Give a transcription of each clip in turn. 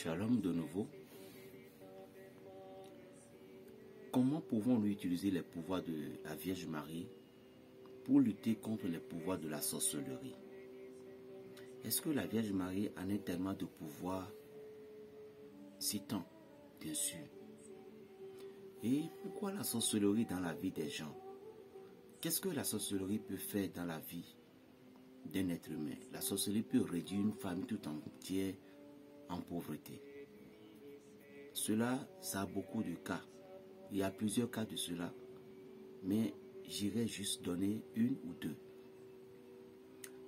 Shalom de nouveau. Comment pouvons-nous utiliser les pouvoirs de la Vierge Marie pour lutter contre les pouvoirs de la sorcellerie? Est-ce que la Vierge Marie en a tellement de pouvoir? Si tant, bien sûr. Et pourquoi la sorcellerie dans la vie des gens? Qu'est-ce que la sorcellerie peut faire dans la vie d'un être humain? La sorcellerie peut réduire une famille tout entière en pauvreté. Cela, ça a beaucoup de cas. Il y a plusieurs cas de cela, mais j'irai juste donner une ou deux.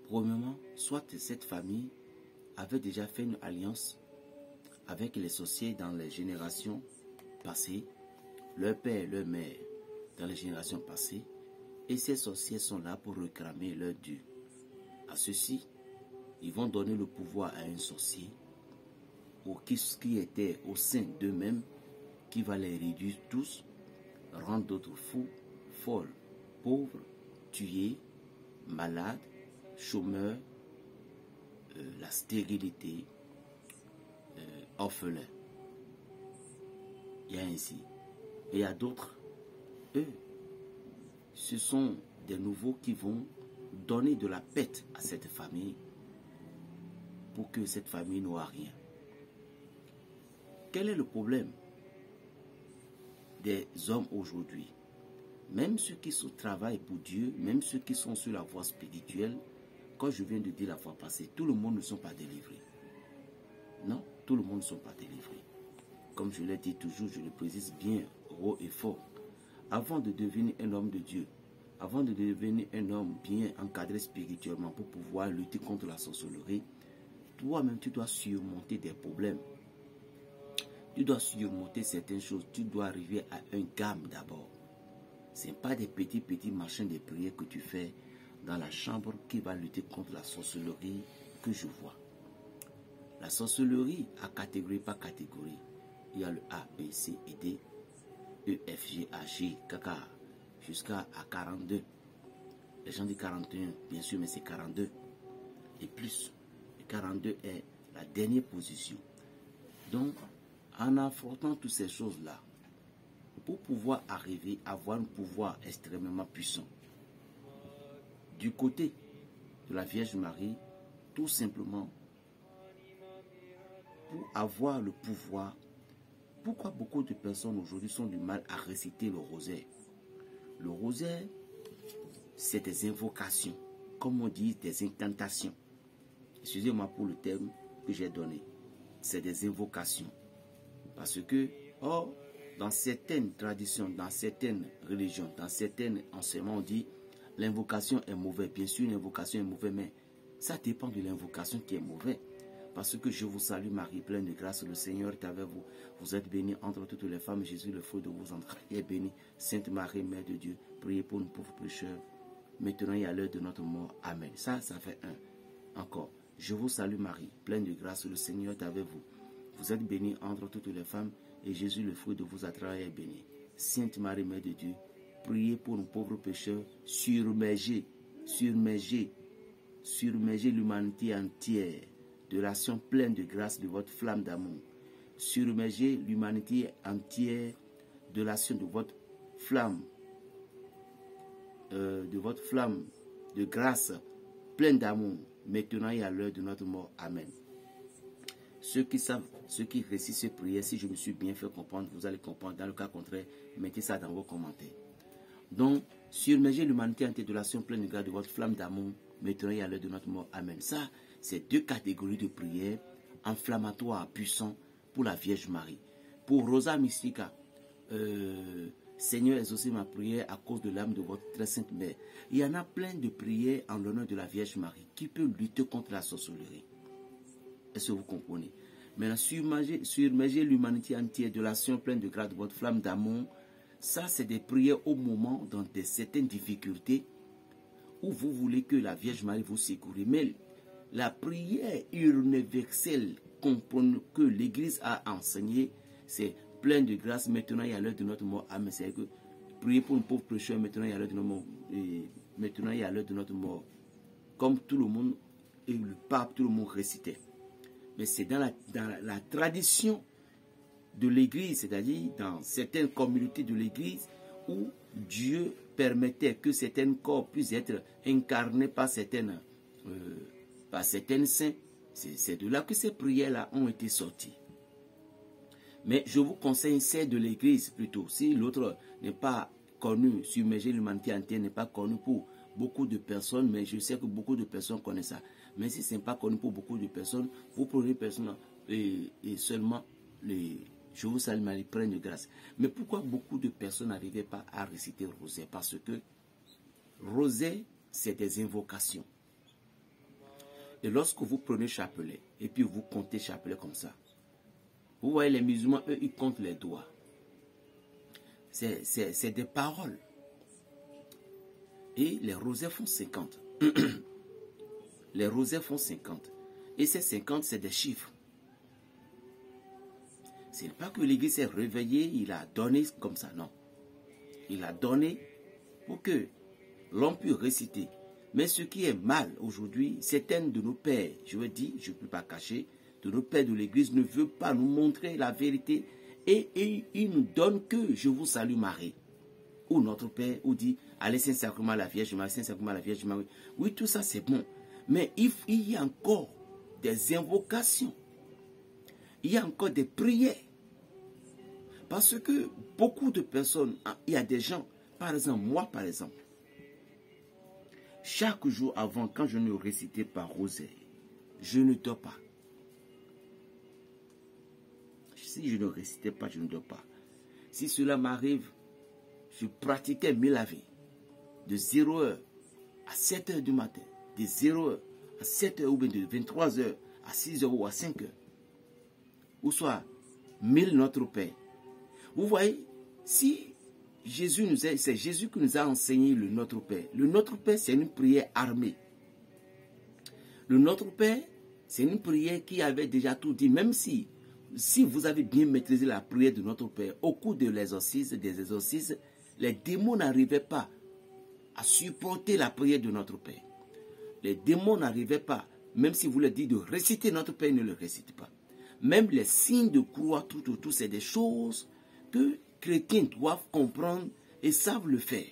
Premièrement, soit cette famille avait déjà fait une alliance avec les sorciers dans les générations passées, leur père et leur mère dans les générations passées, et ces sorciers sont là pour réclamer leur dû. À ceux-ci, ils vont donner le pouvoir à un sorcier ou qui était au sein d'eux-mêmes, qui va les réduire tous, rendre d'autres fous, folles, pauvres, tués, malades, chômeurs, la stérilité, orphelins. Il y a ainsi. Et il y a d'autres, eux, ce sont des nouveaux qui vont donner de la pète à cette famille pour que cette famille n'aura rien. Quel est le problème des hommes aujourd'hui? Même ceux qui travaillent pour Dieu, même ceux qui sont sur la voie spirituelle, comme je viens de dire la fois passée, tout le monde ne sont pas délivrés. Non, tout le monde ne sont pas délivrés. Comme je l'ai dit toujours, je le précise bien haut et fort. Avant de devenir un homme de Dieu, avant de devenir un homme bien encadré spirituellement pour pouvoir lutter contre la sorcellerie, toi-même tu dois surmonter des problèmes. Tu dois surmonter certaines choses. Tu dois arriver à un gamme d'abord. Ce n'est pas des petits machins de prière que tu fais dans la chambre qui va lutter contre la sorcellerie que je vois. La sorcellerie a catégorie par catégorie. Il y a le A, B, C et D, E, F, G, A, G, K, K, jusqu'à 42. Les gens disent 41, bien sûr, mais c'est 42 et plus. Et 42 est la dernière position. Donc, en affrontant toutes ces choses-là, pour pouvoir arriver à avoir un pouvoir extrêmement puissant, du côté de la Vierge Marie, tout simplement, pour avoir le pouvoir, pourquoi beaucoup de personnes aujourd'hui sont du mal à réciter le rosaire? Le rosaire, c'est des invocations, comme on dit, des incantations. Excusez-moi pour le terme que j'ai donné. C'est des invocations. Parce que, dans certaines traditions, dans certaines religions, dans certains enseignements, on dit l'invocation est mauvaise. Bien sûr, l'invocation est mauvaise, mais ça dépend de l'invocation qui est mauvaise. Parce que je vous salue Marie, pleine de grâce, le Seigneur est avec vous. Vous êtes bénie entre toutes les femmes, Jésus, le fruit de vos entrailles, est béni. Sainte Marie, Mère de Dieu, priez pour nous pauvres pécheurs, maintenant et à l'heure de notre mort. Amen. Ça fait un. Encore. Je vous salue Marie, pleine de grâce, le Seigneur est avec vous. Vous êtes bénie entre toutes les femmes, et Jésus, le fruit de vos entrailles, est béni. Sainte Marie, Mère de Dieu, priez pour nous pauvres pécheurs, surmergez l'humanité entière de l'action pleine de grâce de votre flamme d'amour. Surmergez l'humanité entière de l'action de votre flamme, de grâce pleine d'amour, maintenant et à l'heure de notre mort. Amen. Ceux qui savent, ceux qui récitent ces prières, si je me suis bien fait comprendre, vous allez comprendre. Dans le cas contraire, mettez ça dans vos commentaires. Donc, surmergez l'humanité entière de l'action pleine de grâce de votre flamme d'amour, maintenant et à l'heure de notre mort. Amen. Ça, c'est deux catégories de prières inflammatoires, puissantes pour la Vierge Marie. Pour Rosa Mystica, Seigneur, exaucez ma prière à cause de l'âme de votre très sainte mère. Il y en a plein de prières en l'honneur de la Vierge Marie qui peuvent lutter contre la sorcellerie. Est-ce que vous comprenez? Maintenant, surmergez l'humanité entière de l'action pleine de grâce de votre flamme d'amour. Ça, c'est des prières au moment dans certaines difficultés où vous voulez que la Vierge Marie vous secoue. Mais la prière universelle que l'Église a enseignée, c'est plein de grâce maintenant et à l'heure de notre mort. Amen. C'est que priez pour une pauvre pécheur maintenant et à l'heure de notre mort. Maintenant et à l'heure de notre mort. Comme tout le monde, et le pape, tout le monde récitait. mais c'est dans la tradition de l'Église, c'est-à-dire dans certaines communautés de l'Église où Dieu permettait que certains corps puissent être incarnés par certaines saints. C'est de là que ces prières-là ont été sorties. Mais je vous conseille celle de l'Église plutôt. Si l'autre n'est pas connu, submerger l'humanité entière n'est pas connu pour beaucoup de personnes, mais je sais que beaucoup de personnes connaissent ça. Mais si ce n'est pas connu pour beaucoup de personnes, vous prenez personne et seulement je vous salue Marie, pleine de grâce. Mais pourquoi beaucoup de personnes n'arrivaient pas à réciter Rosaire? Parce que Rosaire, c'est des invocations. Et lorsque vous prenez chapelet, et puis vous comptez chapelet comme ça, vous voyez les musulmans, eux, ils comptent les doigts. C'est des paroles. Et les rosaires font 50. Les rosaires font 50. Et ces 50, c'est des chiffres. Ce n'est pas que l'Église s'est réveillée, il a donné comme ça, non. Il a donné pour que l'on puisse réciter. Mais ce qui est mal aujourd'hui, certains de nos pères, je veux dire, je ne peux pas cacher, de nos pères de l'Église ne veulent pas nous montrer la vérité et ils nous donnent que je vous salue Marie. Ou notre Père, ou dit, allez Saint-Sacrement la Vierge Marie, Saint-Sacrement la Vierge Marie. Oui, tout ça c'est bon. Mais il y a encore des invocations. Il y a encore des prières. Parce que beaucoup de personnes, il y a des gens, par exemple, moi par exemple, chaque jour avant, quand je ne récitais pas Rosaire, je ne dors pas. Si je ne récitais pas, je ne dors pas. Si cela m'arrive, je pratiquais 1000 Ave de 0h à 7h du matin, de 0h à 7h ou bien de 23h à 6h ou à 5h. Ou soit 1000 Notre Père. Vous voyez, si c'est Jésus qui nous a enseigné le Notre Père. Le Notre Père, c'est une prière armée. Le Notre Père, c'est une prière qui avait déjà tout dit, même si vous avez bien maîtrisé la prière de Notre Père, au cours des exorcismes, les démons n'arrivaient pas à supporter la prière de Notre Père. Les démons n'arrivaient pas, même si vous leur dites de réciter Notre Père, ils ne le récitent pas. Même les signes de croix, tout autour, c'est des choses que chrétiens doivent comprendre et savent le faire.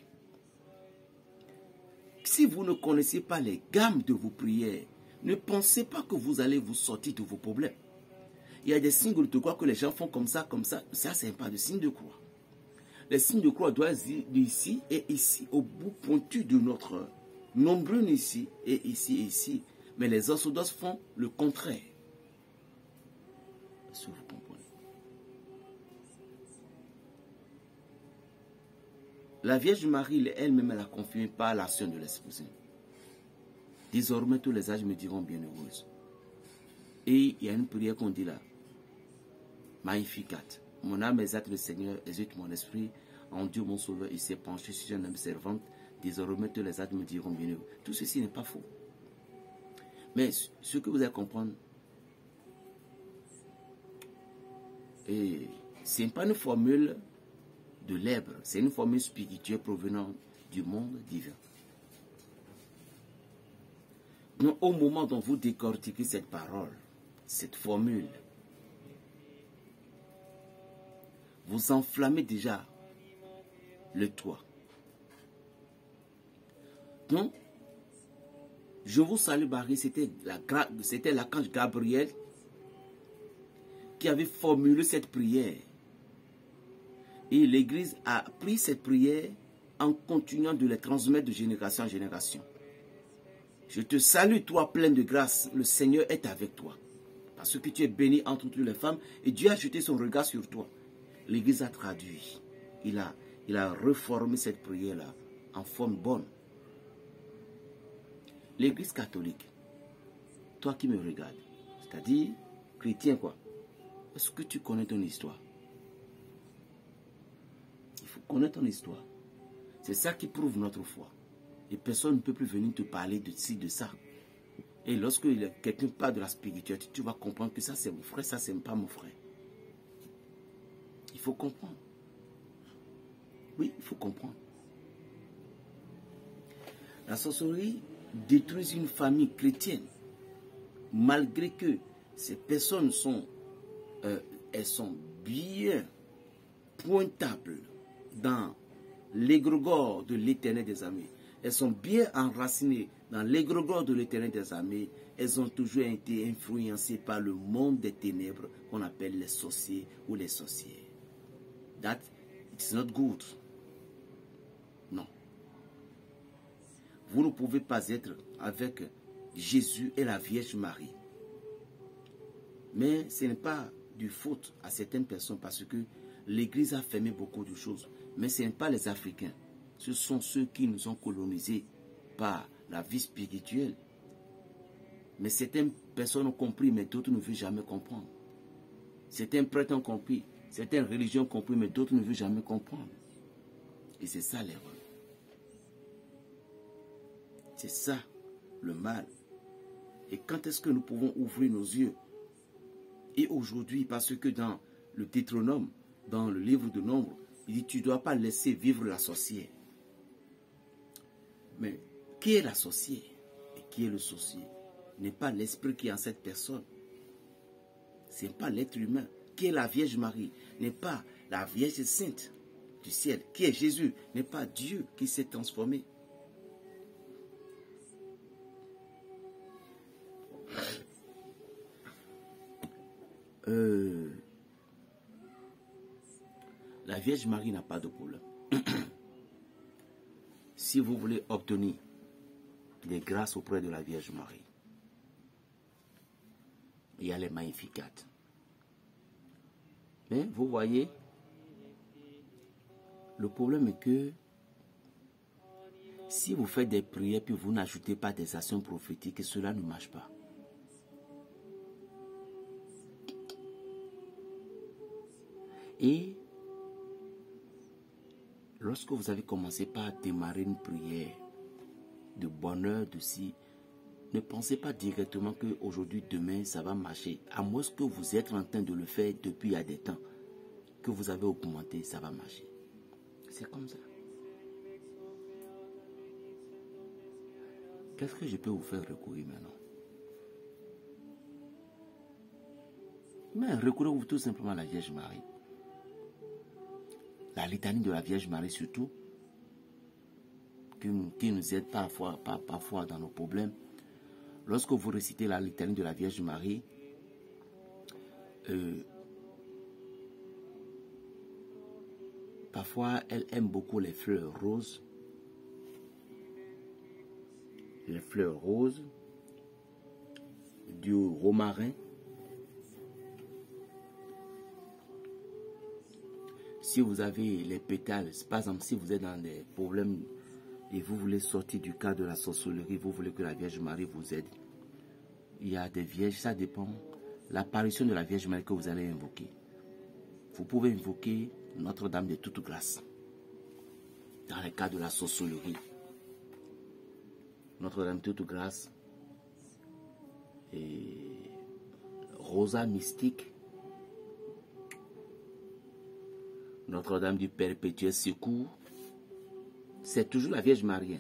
Si vous ne connaissez pas les gammes de vos prières, ne pensez pas que vous allez vous sortir de vos problèmes. Il y a des signes de croix que les gens font comme ça, ça c'est pas de signe de croix. Les signes de croix doivent être ici et ici, au bout pointu de notre nombreux ici et ici et ici. Mais les orthodoxes font le contraire. Est-ce que vous comprenez? La Vierge Marie, elle-même, elle a confirmé par l'action de l'Esprit Saint. Désormais, tous les âges me diront bienheureuse. Et il y a une prière qu'on dit là. Magnificat. Mon âme exalte le Seigneur, exulte mon esprit. En Dieu, mon sauveur, il s'est penché sur une âme servante. Désormais, tous les âges me diront bienheureux. Tout ceci n'est pas faux. Mais ce que vous allez comprendre, ce n'est pas une formule de l'èbre, c'est une formule spirituelle provenant du monde divin. Donc, au moment dont vous décortiquez cette parole, cette formule, vous enflammez déjà le toit. Donc, je vous salue Marie, c'était l'archange Gabriel qui avait formulé cette prière. Et l'Église a pris cette prière en continuant de les transmettre de génération en génération. Je te salue, toi, pleine de grâce, le Seigneur est avec toi. Parce que tu es bénie entre toutes les femmes et Dieu a jeté son regard sur toi. L'Église a traduit. Il a reformé cette prière-là en forme bonne. L'Église catholique, toi qui me regardes, c'est-à-dire chrétien quoi, est-ce que tu connais ton histoire? Il faut connaître ton histoire. C'est ça qui prouve notre foi. Et personne ne peut plus venir te parler de ci, de ça. Et lorsque quelqu'un parle de la spiritualité, tu vas comprendre que ça c'est mon frère, ça c'est pas mon frère. Il faut comprendre. Oui, il faut comprendre. La sorcellerie détruit une famille chrétienne, malgré que Ces personnes sont, elles sont bien pointables dans l'égrégore de l'Éternel des armées. Elles sont bien enracinées dans l'égrégore de l'Éternel des armées. Elles ont toujours été influencées par le monde des ténèbres qu'on appelle les sorciers ou les sorcières. That it's not good. Non. Vous ne pouvez pas être avec Jésus et la Vierge Marie. Mais ce n'est pas du faute à certaines personnes parce que l'Église a fermé beaucoup de choses. Mais ce n'est pas les Africains. Ce sont ceux qui nous ont colonisés par la vie spirituelle. Mais certaines personnes ont compris, mais d'autres ne veulent jamais comprendre. Certains prêtres ont compris, certaines religions ont compris, mais d'autres ne veulent jamais comprendre. Et c'est ça l'erreur. C'est ça le mal. Et quand est-ce que nous pouvons ouvrir nos yeux? Et aujourd'hui, parce que dans le Deutéronome, dans le livre de Nombre, il dit, tu ne dois pas laisser vivre la sorcière. Mais qui est la sorcière et qui est le sorcier? N'est pas l'esprit qui est en cette personne. Ce n'est pas l'être humain. Qui est la Vierge Marie? N'est pas la Vierge Sainte du ciel. Qui est Jésus? N'est pas Dieu qui s'est transformé. La Vierge Marie n'a pas de problème. Si vous voulez obtenir des grâces auprès de la Vierge Marie, il y a les Magnificats. Mais vous voyez, le problème est que si vous faites des prières puis vous n'ajoutez pas des actions prophétiques, cela ne marche pas. Et lorsque vous avez commencé par démarrer une prière de bonheur, de si, ne pensez pas directement qu'aujourd'hui, demain, ça va marcher. À moins que vous êtes en train de le faire depuis il y a des temps, que vous avez augmenté, ça va marcher. C'est comme ça. Qu'est-ce que je peux vous faire recourir maintenant? Mais recourez-vous tout simplement à la Vierge Marie. La litanie de la Vierge Marie surtout, qui nous aide parfois dans nos problèmes. Lorsque vous récitez la litanie de la Vierge Marie, parfois elle aime beaucoup les fleurs roses. Les fleurs roses, du romarin. Si vous avez les pétales, par exemple, si vous êtes dans des problèmes et vous voulez sortir du cadre de la sorcellerie, vous voulez que la Vierge Marie vous aide, il y a des vierges, ça dépend. L'apparition de la Vierge Marie que vous allez invoquer. Vous pouvez invoquer Notre-Dame de toute grâce dans le cadre de la sorcellerie. Notre-Dame de toute grâce et Rosa mystique, Notre-Dame du perpétuel secours, c'est toujours la Vierge Marie.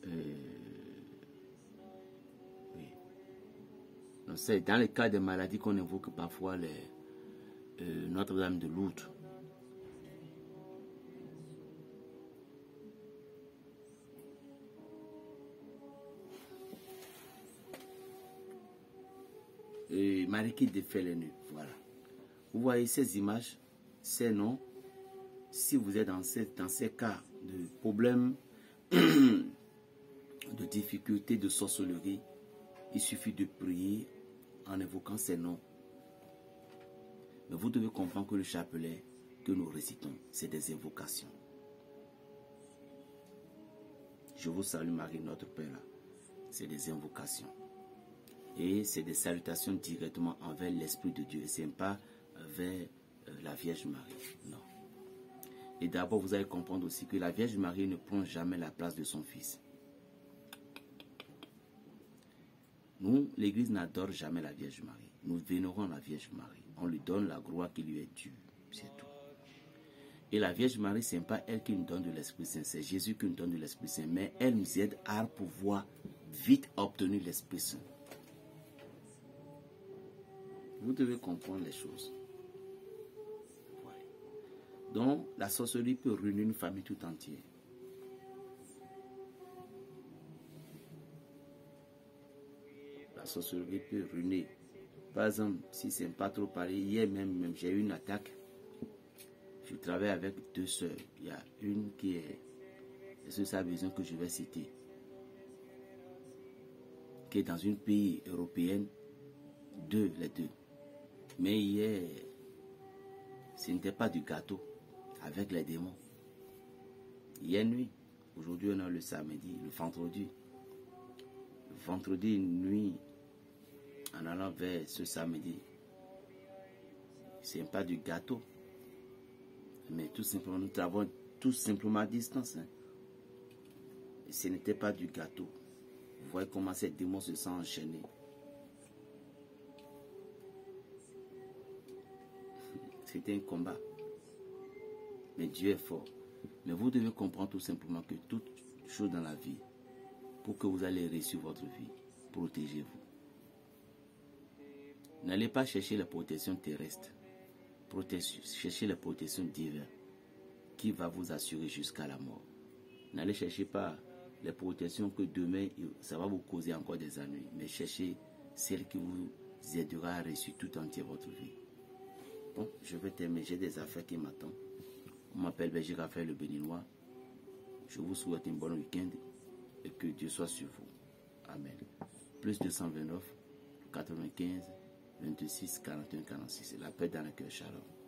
Oui. C'est dans le cas des maladies qu'on invoque parfois Notre-Dame de Lourdes. Et Marie qui défait les nœuds. Voilà. Vous voyez ces images, ces noms. Si vous êtes dans ces cas de problèmes, de difficultés, de sorcellerie, il suffit de prier en évoquant ces noms. Mais vous devez comprendre que le chapelet que nous récitons, c'est des invocations. Je vous salue Marie, notre Père. C'est des invocations. Et c'est des salutations directement envers l'Esprit de Dieu. Ce n'est pas vers la Vierge Marie. Non. Et d'abord, vous allez comprendre aussi que la Vierge Marie ne prend jamais la place de son Fils. Nous, l'Église n'adore jamais la Vierge Marie. Nous vénérons la Vierge Marie. On lui donne la gloire qui lui est due. C'est tout. Et la Vierge Marie, ce n'est pas elle qui nous donne de l'Esprit Saint. C'est Jésus qui nous donne de l'Esprit Saint. Mais elle nous aide à pouvoir vite obtenu l'Esprit Saint. Vous devez comprendre les choses. Ouais. Donc, la sorcellerie peut ruiner une famille tout entière. La sorcellerie peut ruiner. Par exemple, si c'est pas trop parlé, hier même j'ai eu une attaque. Je travaille avec deux sœurs. Il y a une qui est sur sa vision que je vais citer, qui est dans une pays européenne, les deux. Mais hier, ce n'était pas du gâteau avec les démons. Hier nuit, aujourd'hui on a le samedi, le vendredi. Le vendredi nuit, en allant vers ce samedi, ce n'est pas du gâteau. Mais tout simplement, nous travaillons tout simplement à distance. Hein. Et ce n'était pas du gâteau. Vous voyez comment ces démons se sont enchaînés. C'était un combat. Mais Dieu est fort. Mais vous devez comprendre tout simplement que toute chose dans la vie, pour que vous allez réussir votre vie, protégez-vous. N'allez pas chercher la protection terrestre. Cherchez la protection divine qui va vous assurer jusqu'à la mort. N'allez chercher pas les protections que demain, ça va vous causer encore des ennuis. Mais cherchez celle qui vous aidera à réussir tout entier votre vie. Bon, je vais terminer. J'ai des affaires qui m'attendent. On m'appelle Berger Raphaël le Béninois. Je vous souhaite un bon week-end et que Dieu soit sur vous. Amen. Plus 229, 95, 26, 41, 46. La paix dans le cœur. Shalom.